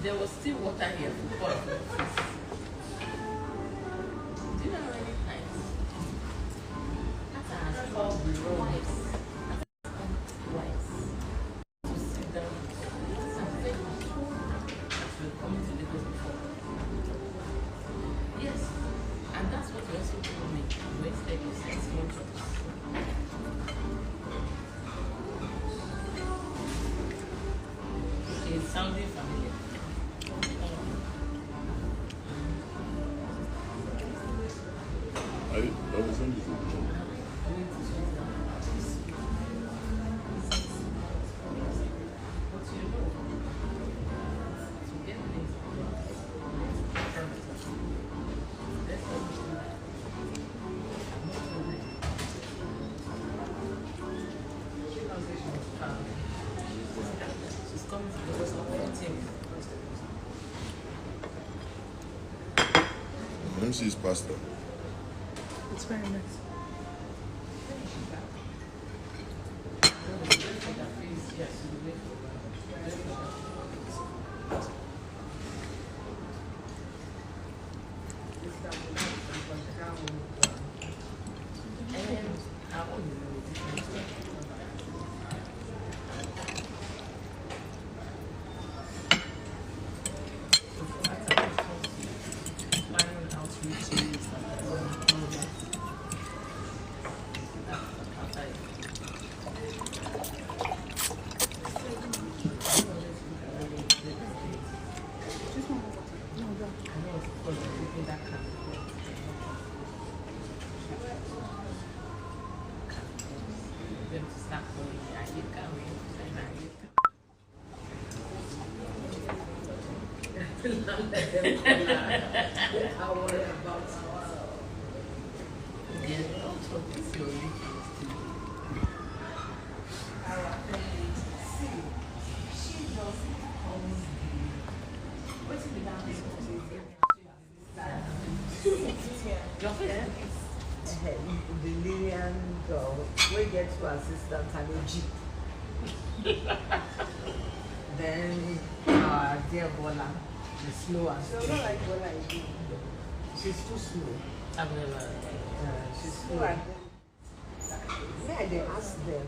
there was still water here for us. Do you know how many times? After I has called twice. Twice. To sit down. Something that will come to Lagos before. Yes. And that's what you also told me. Wednesday you said small chops. It's sounding familiar. I was in this. Let me see his pasta. It's very nice. The Lillian girl, we get to assistant and a jeep. Then our dear Bola, the slow and slow. Don't like Bola again. She's too slow. I've never. She's slow. May I ask them?